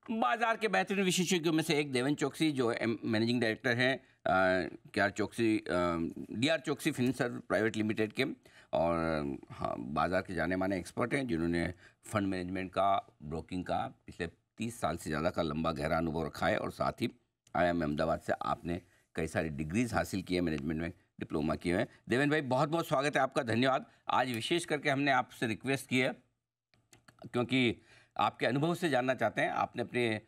बाजार के बेहतरीन विशेषज्ञों में से एक देवेन चौकसी जो मैनेजिंग डायरेक्टर हैं केआर चौकसी डीआर चौकसी फिनसर्व प्राइवेट लिमिटेड के। और हाँ, बाजार के जाने माने एक्सपर्ट हैं जिन्होंने फंड मैनेजमेंट का, ब्रोकिंग का पिछले 30 साल से ज़्यादा का लंबा गहरा अनुभव रखा है। और साथ ही IIM अहमदाबाद से आपने कई सारी डिग्रीज हासिल की है, मैनेजमेंट में डिप्लोमा किए हैं। देवेन भाई, बहुत बहुत स्वागत है आपका, धन्यवाद। आज विशेष करके हमने आपसे रिक्वेस्ट की है क्योंकि आपके अनुभव से जानना चाहते हैं। आपने अपने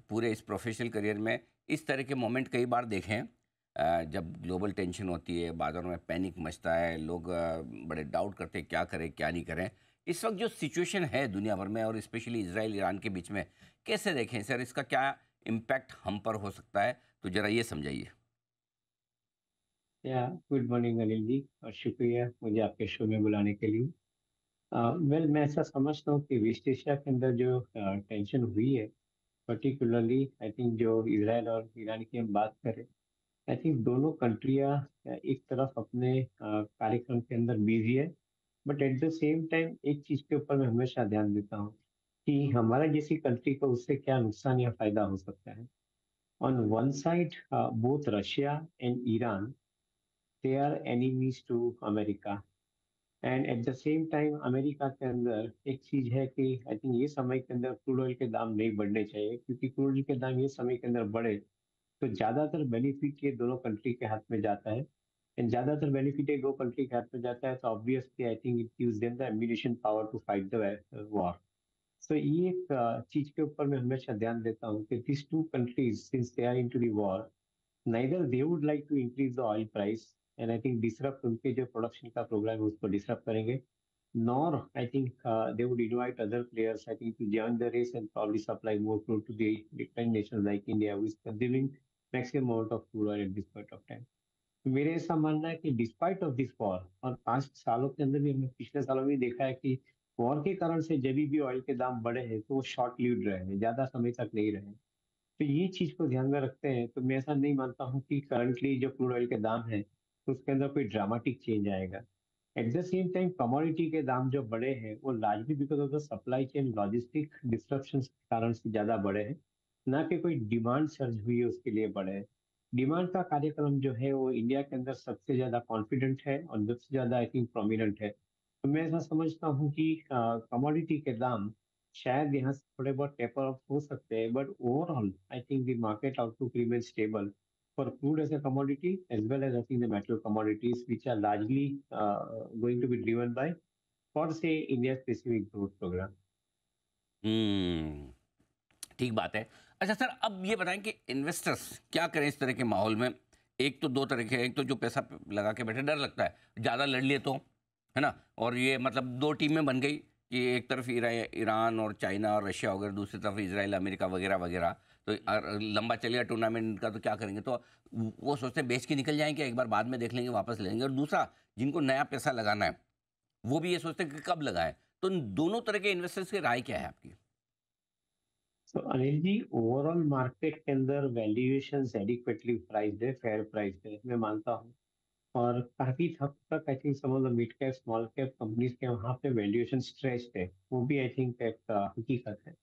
पूरे इस प्रोफेशनल करियर में इस तरह के मोमेंट कई बार देखे हैं जब ग्लोबल टेंशन होती है, बाजारों में पैनिक मचता है, लोग बड़े डाउट करते हैं क्या करें क्या नहीं करें। इस वक्त जो सिचुएशन है दुनिया भर में और स्पेशली इजराइल ईरान के बीच में, कैसे देखें सर? इसका क्या इम्पैक्ट हम पर हो सकता है, तो ज़रा ये समझाइए। या गुड मॉर्निंग अनिल जी, और शुक्रिया मुझे आपके शो में बुलाने के लिए। वेल, मैं ऐसा समझता हूँ कि वेस्ट एशिया के अंदर जो टेंशन हुई है, पर्टिकुलरली आई थिंक जो इसराइल और ईरान की हम बात करें, आई थिंक दोनों कंट्रियां एक तरफ अपने कार्यक्रम के अंदर बिजी है। But at the same time एक चीज के ऊपर मैं हमेशा ध्यान देता हूँ कि हमारा जैसी कंट्री को उससे क्या नुकसान या फायदा हो सकता है। On one side both Russia and Iran, they are enemies to America. And at the same time America के अंदर एक चीज है कि आई थिंक ये समय के अंदर क्रूड ऑयल के दाम नहीं बढ़ने चाहिए, क्योंकि क्रूड ऑयल के दाम ये समय के अंदर बढ़े तो ज्यादातर बेनिफिट ये दोनों कंट्री के हाथ में जाता है। एंड ज्यादातर बेनिफिट ये दो कंट्री के हाथ में जाता है, तो obviously I think it gives them the ammunition power to fight the war. So ये एक चीज के ऊपर मैं हमेशा ध्यान देता हूँ कि this two countries since they are into the war, neither they would like to increase the oil price, and I think disrupt उनके जो प्रोडक्शन का प्रोग्राम है उसको डिसरप्ट करेंगे, nor I think they would invite other players I think to join the race and probably supply more crude to the different nations like India who is consuming maximum amount of crude oil at this point of time। तो मेरे ऐसा मानना है कि despite of this war, और 5 सालों के अंदर भी हमने पिछले सालों में भी देखा है कि वॉर के कारण से जब भी ऑयल के दाम बढ़े हैं तो वो शॉर्ट लिव्ड रहे हैं, ज्यादा समय तक नहीं रहे। तो ये चीज को ध्यान में रखते हैं तो मैं ऐसा नहीं मानता हूँ कि करंटली जो क्रूड ऑयल के दाम है तो उसके अंदर कोई ड्रामेटिक चेंज आएगा। Eight the same time commodity के दाम जो बढ़े हैं वो largely because of the supply chain logistic disruption के कारण से ज्यादा बढ़े हैं, ना कि कोई डिमांड सर्ज हुई है उसके लिए बढ़े हैं। डिमांड का कार्यक्रम जो है वो इंडिया के अंदर सबसे ज्यादा कॉन्फिडेंट है और सबसे ज्यादा आई थिंक प्रोमिनेंट है। तो मैं ऐसा समझता हूँ कि कमोडिटी के दाम शायद यहाँ से थोड़े बहुत टेपर ऑफ हो सकते हैं, but overall I think the market outlook remain stable for crude as a commodity as well as I think the metal commodities which are largely going to be driven by, for say, India specific growth program। हम्म, ठीक बात है। अच्छा sir, अब ये बताएं कि investors क्या करें इस तरह के माहौल में? एक तो दो तरह के हैं, एक तो जो पैसा लगा के बैठे, डर लगता है ज़्यादा लड़ लिए तो, है ना? और ये मतलब दो टीमें बन गई कि एक तरफ ईरान और चाइना और रशिया वगैरह, दूसरी तरफ इजराइल अमेरिका वगैरह वगैरह। तो लंबा चलेगा टूर्नामेंट का तो क्या करेंगे? तो वो सोचते हैं बेच के निकल जाएंगे, एक बार बाद में देख लेंगे, वापस ले लेंगे। और दूसरा, जिनको नया पैसा लगाना है वो भी ये सोचते हैं कि कब लगाएं। तो इन दोनों तरह के इन्वेस्टर्स की राय क्या है आपकी? तो अनिल जी, ओवरऑल मार्केट के अंदर वैल्यूएशन एडिक्वेटली प्राइस्ड है, फेयर प्राइस्ड है, मैं मानता हूँ। और काफी हद तक I think some of the mid cap small cap companies के वहाँ पे वैल्यूएशन स्ट्रेच्ड है, वो भी आई थिंक एक हकीकत है।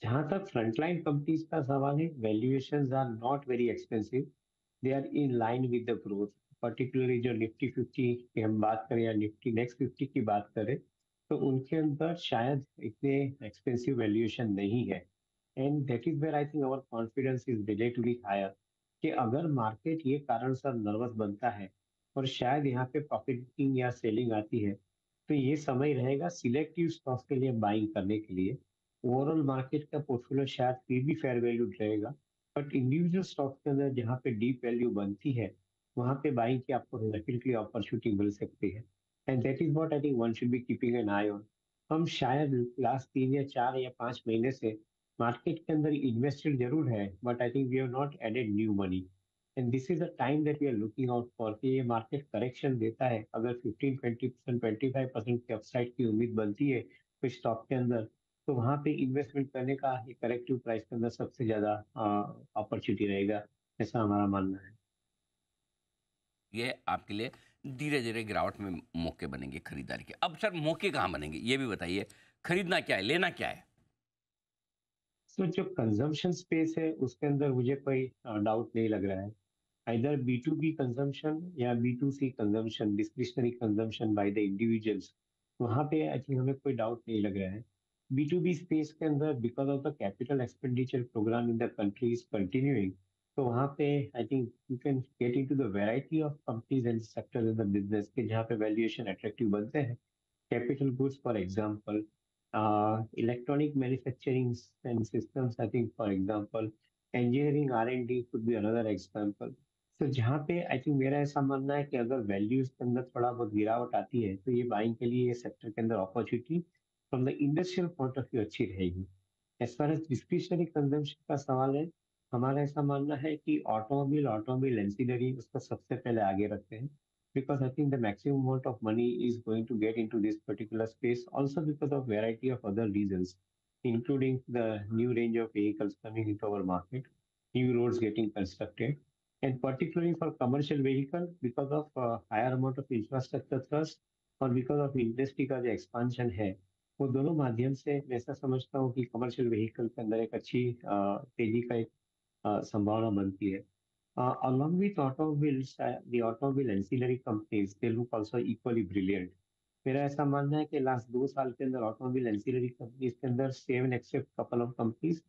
जहां तक फ्रंटलाइन कंपनीज का सवाल है, valuations are not very expensive, they are in line with the growth. Particularly जो निफ्टी 50 की हम बात करें या निफ्टी नेक्स्ट 50 की बात करें, तो उनके अंदर शायद इतने एक्सपेंसिव वैल्यूएशन नहीं है। And that is where I think our confidence is relatively higher, कि अगर मार्केट ये कारण से नर्वस बनता है और शायद यहाँ पे प्रॉफिटिंग या सेलिंग आती है, तो ये समय रहेगा सिलेक्टिव स्टॉक्स के लिए बाइंग करने के लिए। ओवरऑल मार्केट का पोर्टफोलियो शायद फिर भी फेयर वैल्यू रहेगा, बट इंडिविजुअल स्टॉक्स के अंदर जहाँ पे डीप वैल्यू बनती है वहाँ पे बाइंग की आपको डेफिनेटली अपॉर्चुनिटी मिल सकती है। And that is what I think one should be keeping an I on. हम शायद लास्ट 3 या 4 या 5 महीने से मार्केट के अंदर इन्वेस्टेड जरूर है, but I think we have not added new money. And this is the time that we are looking out for, कि ये मार्केट करेक्शन देता है, अगर 15-20% 25% की अपसाइड की उम्मीद बनती है कुछ स्टॉक के अंदर, तो वहां पे इन्वेस्टमेंट करने का ये करेक्टिव प्राइस के अंदर सबसे ज्यादा अपॉर्चुनिटी रहेगा, ऐसा हमारा मानना है। ये आपके लिए धीरे धीरे गिरावट में मौके बनेंगे खरीदारी के। अब सर, मौके कहाँ बनेंगे ये भी बताइए। खरीदना क्या है, लेना क्या है? सो जो कंजम्पशन स्पेस है उसके अंदर मुझे कोई डाउट नहीं लग रहा है। either B2B consumption या B2C consumption, discretionary consumption by the individuals, वहाँ पे आई थिंक हमें कोई डाउट नहीं लग रहा है। B2B स्पेस के अंदर because of the capital expenditure programme in the country is continuing, तो वहाँ पे I think you can get into the variety of companies and sector in the business के जहाँ पे वैल्यूएशन अट्रैक्टिव बनते हैं। capital goods, for example, electronic manufacturing and systems, I think, for example, engineering R&D could be another example. तो जहाँ पे I think मेरा ऐसा मानना है कि अगर वैल्यूज के अंदर थोड़ा बहुत गिरावट आती है तो ये बाइंग के लिए ये सेक्टर के अंदर opportunity from the industrial point of view अच्छी रहेगी। As far as discretionary consumption का सवाल है, हमारा ऐसा मानना है कि ऑटोमोबाइल ऑटोमोबाइल एंसिलरी उसको सबसे पहले आगे रखते हैं, because I think the maximum amount of money is going to get into this particular space also because of variety of other reasons, including the new range of vehicles coming into our market, new roads getting constructed, and particularly for commercial vehicle because of higher amount of infrastructure thrust और because of industry का जो expansion है, वो दोनों माध्यम से मैं ऐसा समझता हूँ कि कमर्शियल व्हीकल के अंदर एक अच्छी तेजी का एक संभावना बनती है। Along with automobiles, the automobile ancillary companies, they look also equally brilliant. मेरा ऐसा मानना है कि लास्ट 2 साल के अंदर ऑटोमोबाइल एंसिलरी कंपनीज के अंदर seven except couple of companies,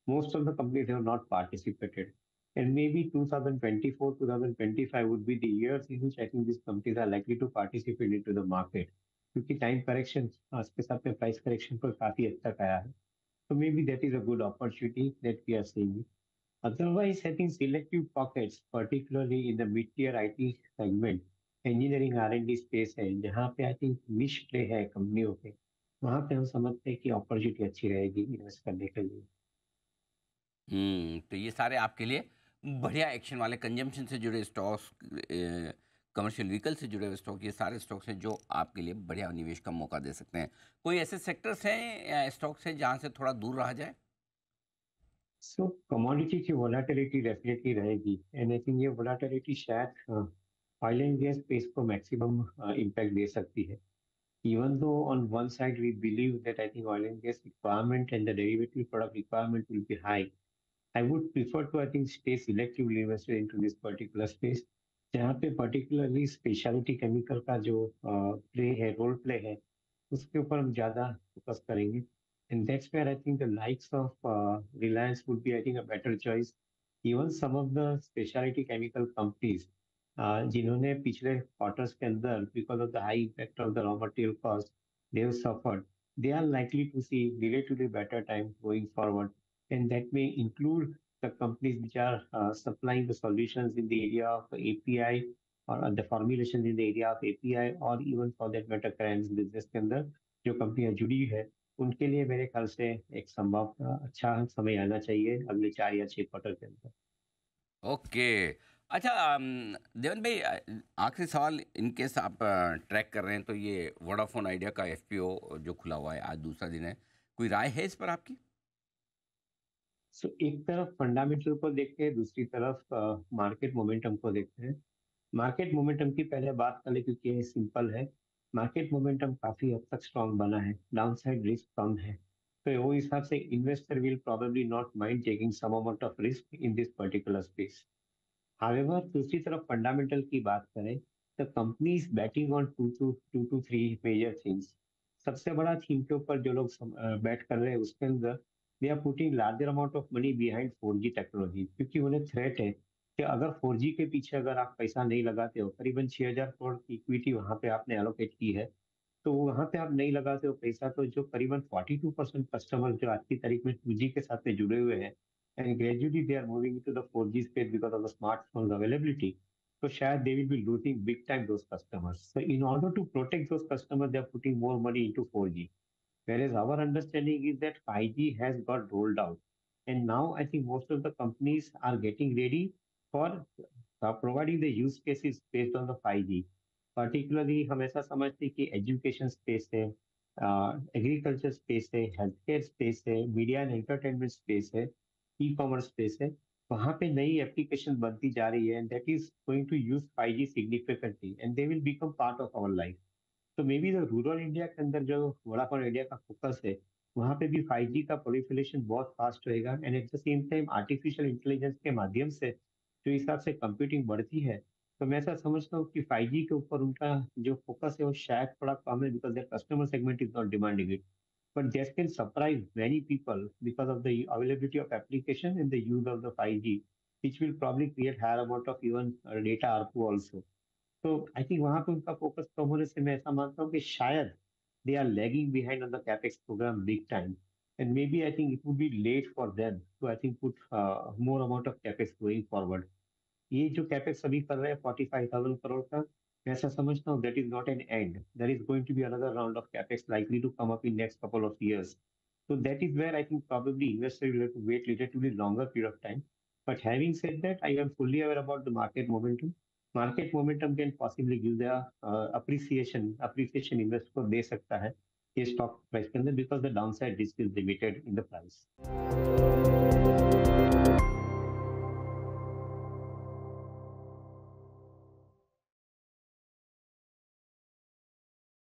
most of the companies have not participated. And maybe 2024, 2025 would be the years in which I think these companies are likely to participate into the market. क्योंकि time correction के साथ में price correction पर काफी हद तक आया है, तो maybe that is a good opportunity that we are seeing. Otherwise, I think selective pockets, particularly in the mid-tier IT segment, engineering R&D space है, जहाँ पे आई थिंक निश प्ले है कंपनियों के, वहाँ पे हम समझते हैं कि अपॉर्चुनिटी अच्छी रहेगी इन्वेस्ट करने के लिए। तो ये सारे आपके लिए बढ़िया एक्शन वाले कंजम्पशन से जुड़े स्टॉक्स, कमर्शियल व्हीकल से जुड़े हुए स्टॉक, ये सारे स्टॉक्स हैं जो आपके लिए बढ़िया निवेश का मौका दे सकते हैं। कोई ऐसे सेक्टर्स हैं या स्टॉक्स हैं जहाँ से थोड़ा दूर रहा जाए? सो कमोडिटी की वोलाटिलिटी डेफिनेटली रहेगी, एंड आई थिंक ये वोलाटिलिटी शायद ऑयल एंड गैस स्पेस को मैक्सिमम इम्पैक्ट दे सकती है। Even though on one side we believe that I think oil and gas requirement and the derivative product requirement will be high, I would prefer to, I think, stay selectively invested into this particular space, जहाँ पे particularly specialty chemical का जो play है, role play है, उसके ऊपर हम ज़्यादा focus करेंगे. And that's where I think the likes of Reliance would be, I think, a better choice. Even some of the specialty chemical companies, जिन्होंने पिछले quarters के अंदर because of the high impact of the raw material cost, they have suffered. They are likely to see relatively better time going forward, and that may include the companies which are supplying the solutions in the area of API or the formulation in the area of API, or even for that matter CRAMS business के अंदर जो कंपनियां जुड़ी है, उनके लिए मेरे ख्याल से एक संभव अच्छा समय आना चाहिए अगले 4 या 6 क्वार्टर के अंदर। ओके। अच्छा, देवन भाई, आखिरी सवाल, इन केस आप ट्रैक कर रहे हैं तो ये वोडाफोन आइडिया का एफपीओ जो खुला हुआ है, आज दूसरा दिन है, कोई राय है इस पर आपकी? सो एक तरफ फंडामेंटल को देखते हैं, दूसरी तरफ मार्केट मोमेंटम को देखते हैं। मार्केट मोमेंटम की पहले बात कर ले क्योंकि ये सिंपल है। मार्केट मोमेंटम काफी हद तक स्ट्रांग बना है, डाउनसाइड रिस्क कम है, तो वो हिसाब से investor will probably not mind taking some amount of risk in this particular space. However, दूसरी तरफ फंडामेंटल की बात करें, the company is batting on two two three major things. सबसे बड़ा थीम के ऊपर जो लोग बैट कर रहे हैं उसके अंदर they are putting larger amount of money behind 4G technology, क्योंकि उन्हें थ्रेट है कि अगर 4G के पीछे अगर आप पैसा नहीं लगाते हो, करीबन 6,000 करोड़ की इक्विटी वहां पे आपने एलोकेट की है, तो वहां पे आप नहीं लगाते हो पैसा, तो जो करीबन 42% कस्टमर जो आज की तारीख में 2G के साथ में जुड़े हुए हैं, and gradually they are moving into the 4G space because of the smartphones availability. So shayad they will be losing big time those customers. So in order to protect those customers, they are putting more money into 4G. Whereas our understanding is that 5G has got rolled out. And now I think most of the companies are getting ready for providing the use cases based on the 5G. Particularly हम ऐसा समझते हैं कि education space है, agriculture space है, health care space है, media and entertainment space है, e commerce space है, वहाँ पे नई एप्लीकेशन बनती जा रही है, and that is going to use 5G significantly and they will become part of our life. तो maybe the rural India के अंदर जो वोडाफोन इंडिया का फोकस है, वहाँ पे भी 5G का प्रोलिफरेशन बहुत फास्ट होएगा and at the same time artificial intelligence के माध्यम से जो हिसाब से कंप्यूटिंग बढ़ती है, तो मैं ऐसा समझता हूँ कि 5G के ऊपर उनका जो फोकस है वो शायद थोड़ा कम है because there customer segment is not demanding it. But this can surprise many people because of the availability of application and the use of the 5G, which will probably create higher amount of even data ARPU also. तो I think वहां पे उनका focus कम होने से मैं ऐसा मानता हूँ कि शायद they are lagging behind on the capex programme big time and maybe I think it would be late for them to I think put more amount of capex going forward. ये जो capex अभी कर रहे हैं 45,000 करोड़ का, मैं ऐसा समझता हूँ that is not an end. There is going to be another round of capex likely to come up in next couple of years. So that is where I think probably investors will have to wait relatively longer period of time. But having said that, I am fully aware about the market momentum. Market momentum can possibly give the appreciation investor को दे सकता है ये stock price के अंदर because the downside risk is limited in the price.